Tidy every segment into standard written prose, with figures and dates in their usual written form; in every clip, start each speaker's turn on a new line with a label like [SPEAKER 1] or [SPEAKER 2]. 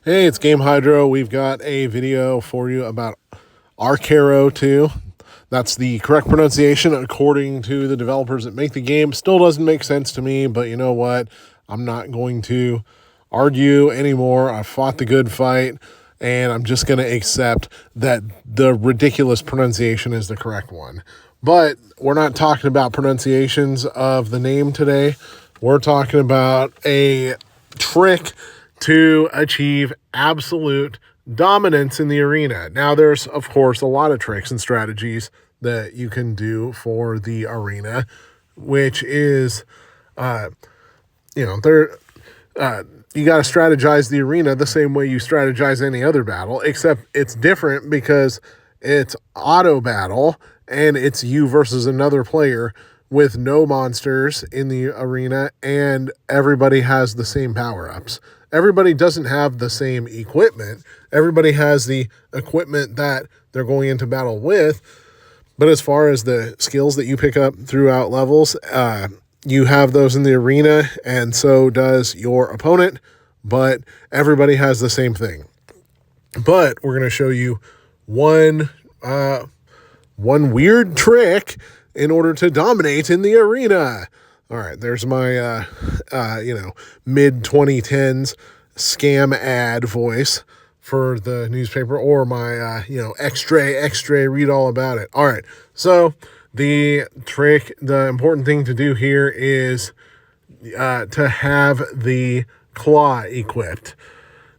[SPEAKER 1] Hey, it's Game Hydro. We've got a video for you about Archero 2. That's the correct pronunciation according to the developers that make the game. Still doesn't make sense to me, but you know what? I'm not going to argue anymore. I fought the good fight, and I'm just going to accept that the ridiculous pronunciation is the correct one. But we're not talking about pronunciations of the name today. We're talking about a trick to achieve absolute dominance in the arena. Now, there's, of course, a lot of tricks and strategies that you can do for the arena, which is, you got to strategize the arena the same way you strategize any other battle, except it's different because it's auto battle and it's you versus another player with no monsters in the arena, and everybody has the same power-ups. Everybody doesn't have the same equipment. Everybody has the equipment that they're going into battle with, but as far as the skills that you pick up throughout levels, you have those in the arena, and so does your opponent, but everybody has the same thing. But we're going to show you one weird trick in order to dominate in the arena. All right, there's my, mid-2010s scam ad voice for the newspaper, or my, extra, read all about it. All right, so the important thing to do here is to have the claw equipped.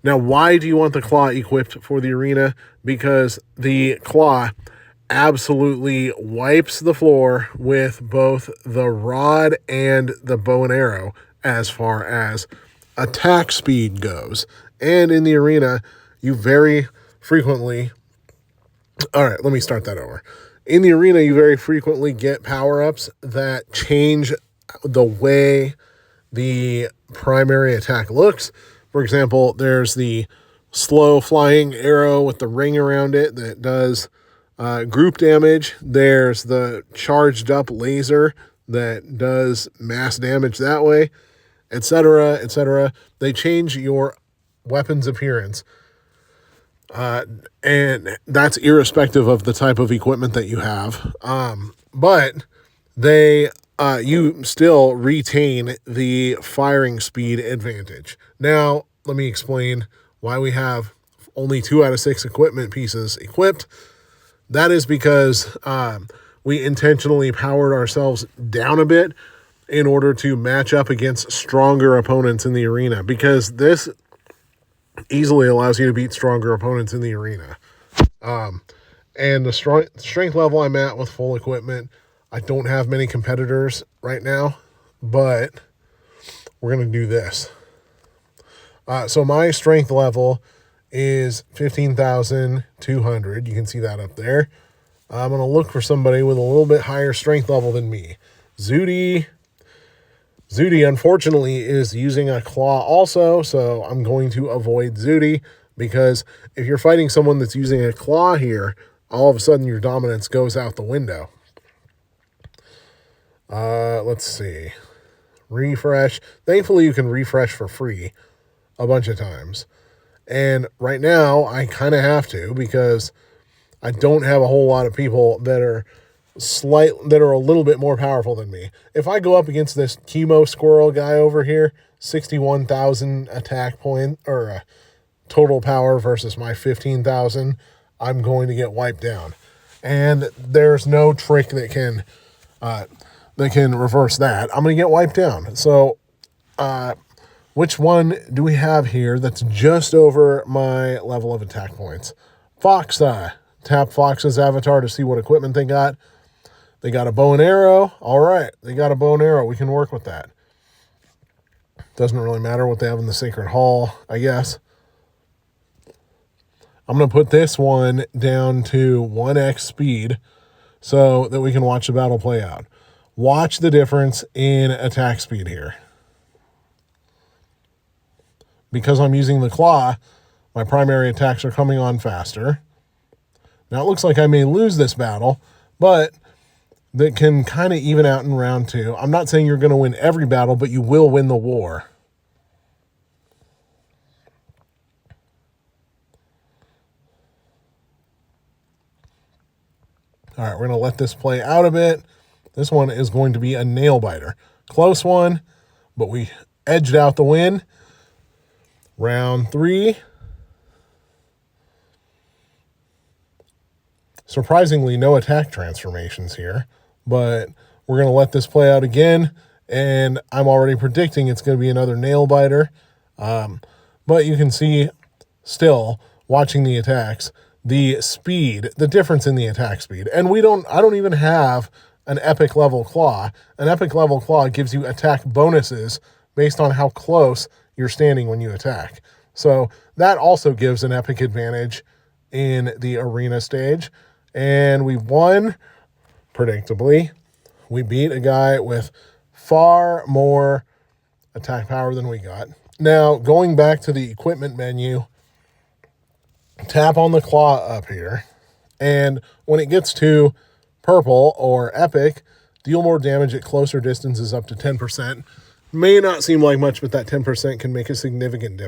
[SPEAKER 1] Now, why do you want the claw equipped for the arena? Because the claw absolutely wipes the floor with both the rod and the bow and arrow as far as attack speed goes. And in the arena, you very frequently... All right, let me start that over. In the arena, you very frequently get power-ups that change the way the primary attack looks. For example, there's the slow flying arrow with the ring around it that does group damage. There's the charged up laser that does mass damage that way, etc., etc. They change your weapon's appearance, and that's irrespective of the type of equipment that you have. But you still retain the firing speed advantage. Now, let me explain why we have only 2 out of 6 equipment pieces equipped. That is because we intentionally powered ourselves down a bit in order to match up against stronger opponents in the arena, because this easily allows you to beat stronger opponents in the arena. And the strength level I'm at with full equipment, I don't have many competitors right now, but we're going to do this. So my strength level is 15,200. You can see that up there. I'm going to look for somebody with a little bit higher strength level than me. Zudi, unfortunately, is using a claw also, so I'm going to avoid Zudi, because if you're fighting someone that's using a claw here, all of a sudden your dominance goes out the window. Let's see. Refresh. Thankfully, you can refresh for free a bunch of times. And right now, I kind of have to, because I don't have a whole lot of people that are a little bit more powerful than me. If I go up against this chemo squirrel guy over here, 61,000 attack point or total power versus my 15,000, I'm going to get wiped down. And there's no trick that can reverse that. I'm going to get wiped down. So, which one do we have here that's just over my level of attack points? Fox. Tap Fox's avatar to see what equipment they got. They got a bow and arrow. All right, they got a bow and arrow. We can work with that. Doesn't really matter what they have in the Sacred Hall, I guess. I'm going to put this one down to 1x speed so that we can watch the battle play out. Watch the difference in attack speed here. Because I'm using the claw, my primary attacks are coming on faster. Now, it looks like I may lose this battle, but that can kind of even out in round 2. I'm not saying you're going to win every battle, but you will win the war. All right, we're going to let this play out a bit. This one is going to be a nail biter. Close one, but we edged out the win. Round 3. Surprisingly, no attack transformations here, but we're going to let this play out again, and I'm already predicting it's going to be another nail biter. But you can see still, watching the attacks, the speed, the difference in the attack speed. And I don't even have an epic level claw. An epic level claw gives you attack bonuses based on how close you're standing when you attack. So that also gives an epic advantage in the arena stage. And we won, predictably. We beat a guy with far more attack power than we got. Now, going back to the equipment menu, tap on the claw up here. And when it gets to purple or epic, deal more damage at closer distances up to 10%. May not seem like much, but that 10% can make a significant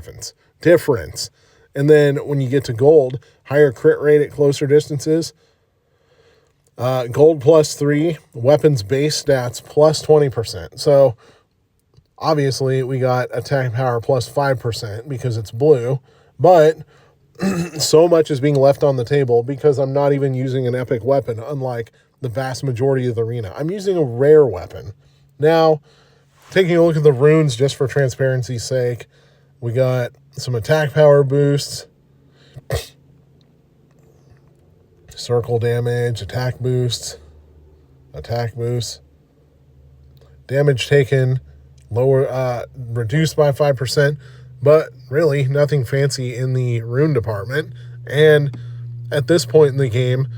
[SPEAKER 1] difference. And then when you get to gold, higher crit rate at closer distances. Gold +3, weapons base stats +20%. So obviously we got attack power +5% because it's blue, but so much is being left on the table because I'm not even using an epic weapon, unlike the vast majority of the arena. I'm using a rare weapon. Now, taking a look at the runes just for transparency's sake, we got some attack power boosts, circle damage, attack boosts, damage taken, lower, reduced by 5%, but really nothing fancy in the rune department. And at this point in the game,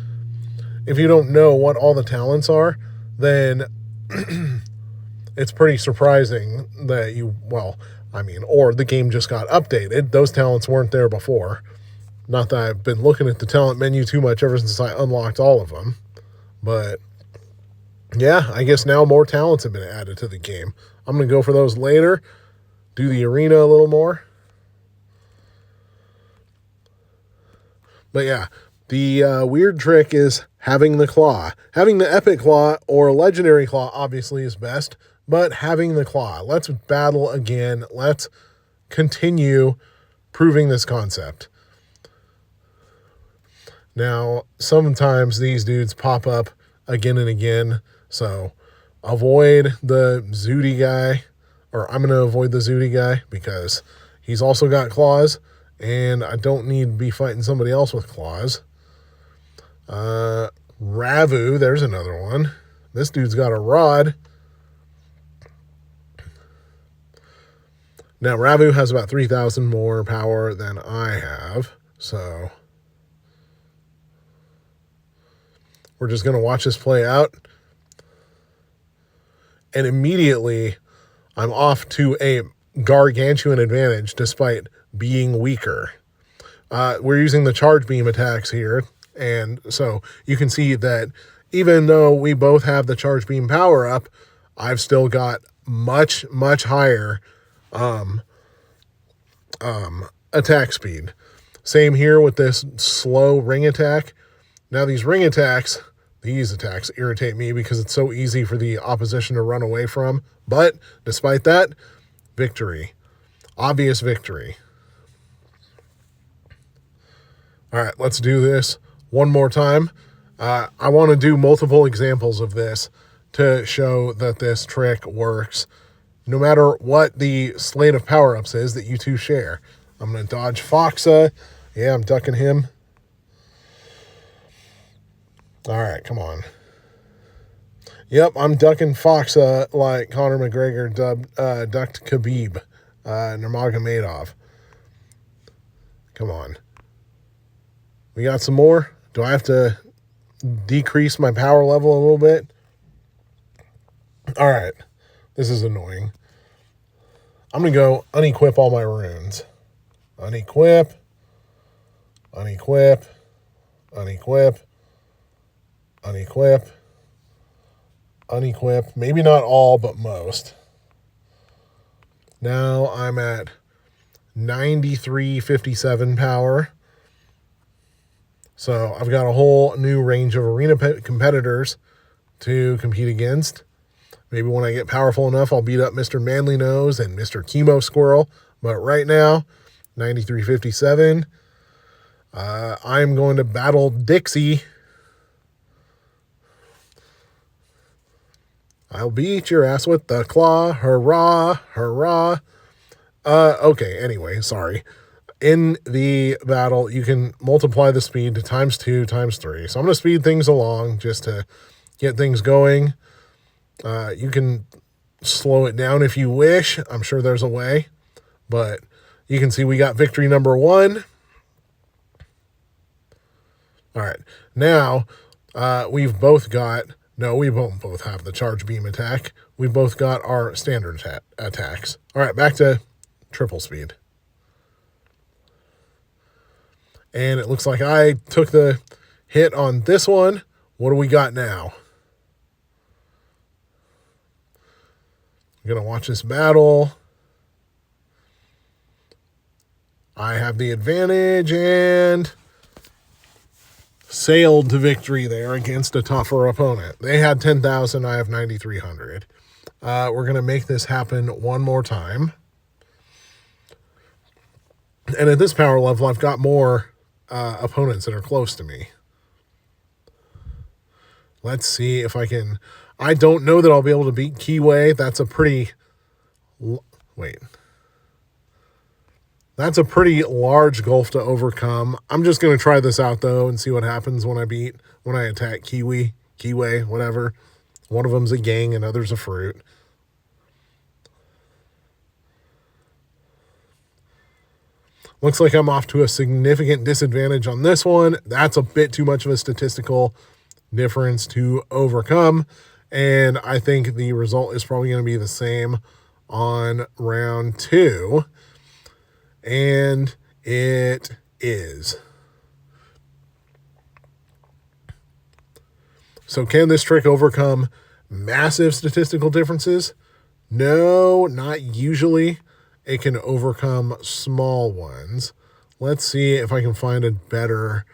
[SPEAKER 1] if you don't know what all the talents are, then it's pretty surprising that or the game just got updated. Those talents weren't there before. Not that I've been looking at the talent menu too much ever since I unlocked all of them. But yeah, I guess now more talents have been added to the game. I'm going to go for those later. Do the arena a little more. But yeah, the weird trick is having the claw. Having the epic claw or legendary claw obviously is best, but having the claw. Let's battle again. Let's continue proving this concept. Now, sometimes these dudes pop up again and again, so avoid the Zooty guy, or I'm going to avoid the Zooty guy because he's also got claws, and I don't need to be fighting somebody else with claws. Ravu, there's another one. This dude's got a rod. Now, Ravu has about 3,000 more power than I have, so we're just going to watch this play out. And immediately, I'm off to a gargantuan advantage despite being weaker. We're using the charge beam attacks here. And so you can see that even though we both have the charge beam power up, I've still got much, much higher attack speed. Same here with this slow ring attack. Now these attacks irritate me because it's so easy for the opposition to run away from. But despite that, victory. Obvious victory. All right, let's do this one more time. I want to do multiple examples of this to show that this trick works, no matter what the slate of power-ups is that you two share. I'm going to dodge Foxa. Yeah, I'm ducking him. All right, come on. Yep, I'm ducking Foxa like Conor McGregor ducked Khabib Nurmagomedov. Come on. We got some more? Do I have to decrease my power level a little bit? All right. This is annoying. I'm going to go unequip all my runes. Unequip. Unequip. Unequip. Unequip. Unequip. Maybe not all, but most. Now I'm at 9357 power. So I've got a whole new range of arena competitors to compete against. Maybe when I get powerful enough, I'll beat up Mr. Manly Nose and Mr. Chemo Squirrel. But right now, 93.57. I'm going to battle Dixie. I'll beat your ass with the claw. Hurrah, hurrah. Okay, anyway, sorry. In the battle, you can multiply the speed to ×2, ×3. So I'm going to speed things along just to get things going. You can slow it down if you wish. I'm sure there's a way. But you can see we got victory number 1. All right. Now, we've both got... No, we won't both have the charge beam attack. We both got our standard attacks. All right, back to triple speed. And it looks like I took the hit on this one. What do we got now? I'm going to watch this battle. I have the advantage and sailed to victory there against a tougher opponent. They had 10,000. I have 9,300. We're going to make this happen one more time. And at this power level, I've got more opponents that are close to me. Let's see if I can... I don't know that I'll be able to beat Keyway. That's a pretty... Wait. That's a pretty large gulf to overcome. I'm just going to try this out, though, and see what happens when I attack Keyway, whatever. One of them's a gang, and other's a fruit. Looks like I'm off to a significant disadvantage on this one. That's a bit too much of a statistical difference to overcome. And I think the result is probably going to be the same on round 2. And it is. So can this trick overcome massive statistical differences? No, not usually. It can overcome small ones. Let's see if I can find a better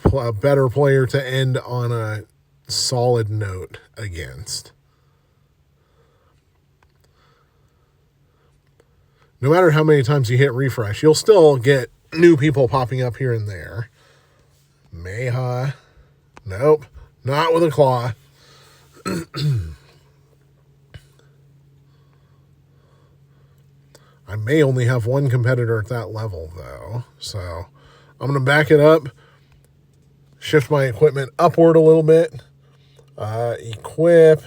[SPEAKER 1] player to end on a solid note against. No matter how many times you hit refresh, you'll still get new people popping up here and there. Mayha. Nope. Not with a claw. I may only have one competitor at that level, though. So I'm going to back it up. Shift my equipment upward a little bit. Equip.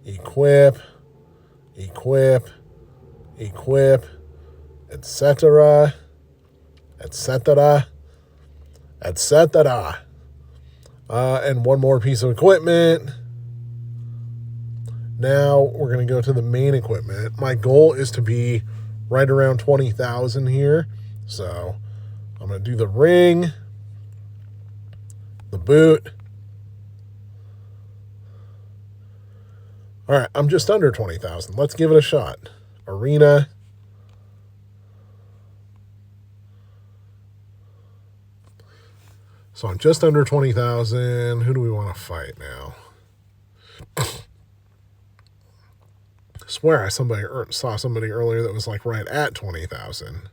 [SPEAKER 1] Etc. And one more piece of equipment. Now we're going to go to the main equipment. My goal is to be right around 20,000 here. So I'm going to do the ring, the boot. All right, I'm just under 20,000. Let's give it a shot. Arena. So I'm just under 20,000. Who do we want to fight now? I swear I saw somebody earlier that was like right at 20,000.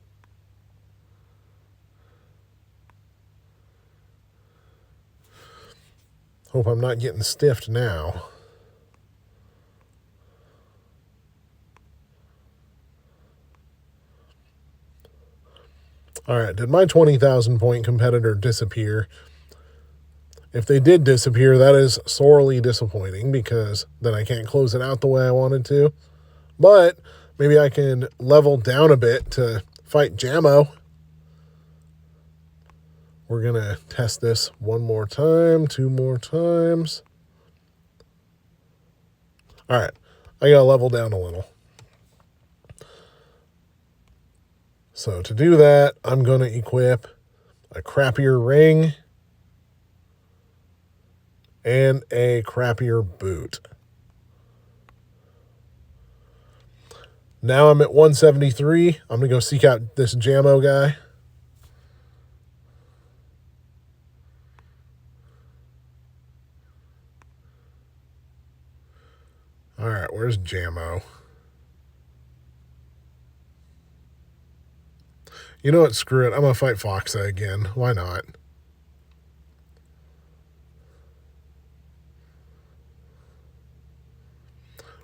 [SPEAKER 1] Hope I'm not getting stiffed now. All right, did my 20,000 point competitor disappear? If they did disappear, that is sorely disappointing because then I can't close it out the way I wanted to. But maybe I can level down a bit to fight Jammo. We're going to test this one more time, 2 more times. All right, I got to level down a little. So to do that, I'm going to equip a crappier ring and a crappier boot. Now I'm at 173. I'm going to go seek out this Jammo guy. All right, where's Jammo? You know what? Screw it. I'm going to fight Foxa again. Why not?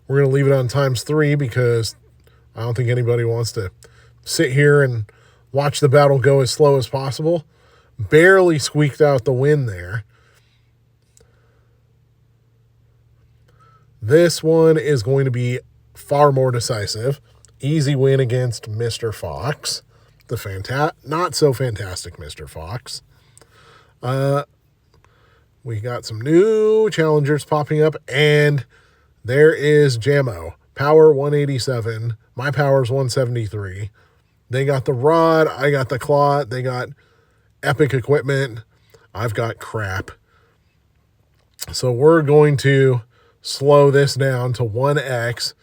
[SPEAKER 1] We're going to leave it on ×3 because I don't think anybody wants to sit here and watch the battle go as slow as possible. Barely squeaked out the win there. This one is going to be far more decisive. Easy win against Mr. Fox. The not so fantastic Mr. Fox. We got some new challengers popping up, and there is Jammo. Power 187. My power's 173. They got the rod. I got the claw. They got epic equipment. I've got crap. So we're going to slow this down to 1x.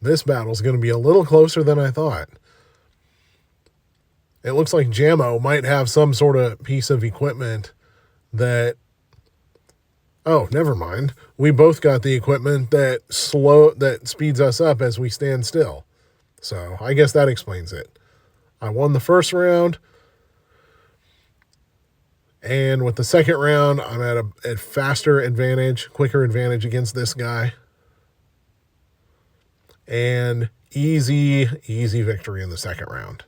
[SPEAKER 1] This battle's going to be a little closer than I thought. It looks like Jammo might have some sort of piece of equipment that... Oh, never mind. We both got the equipment that speeds us up as we stand still. So I guess that explains it. I won the first round. And with the second round, I'm at a faster advantage, quicker advantage against this guy. And easy victory in the second round.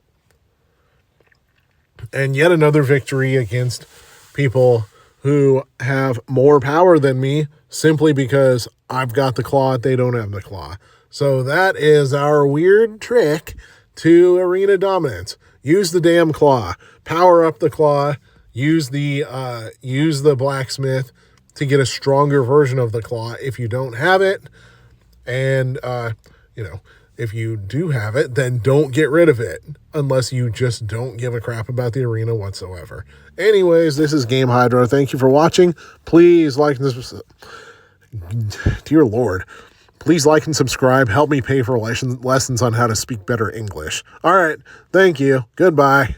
[SPEAKER 1] And yet another victory against people who have more power than me simply because I've got the claw, they don't have the claw. So that is our weird trick to arena dominance. Use the damn claw. Power up the claw. Use the blacksmith to get a stronger version of the claw if you don't have it. And, if you do have it, then don't get rid of it unless you just don't give a crap about the arena whatsoever. Anyways, this is Game Hydro. Thank you for watching. Please like this. Dear Lord, please like and subscribe. Help me pay for lessons on how to speak better English. All right. Thank you. Goodbye.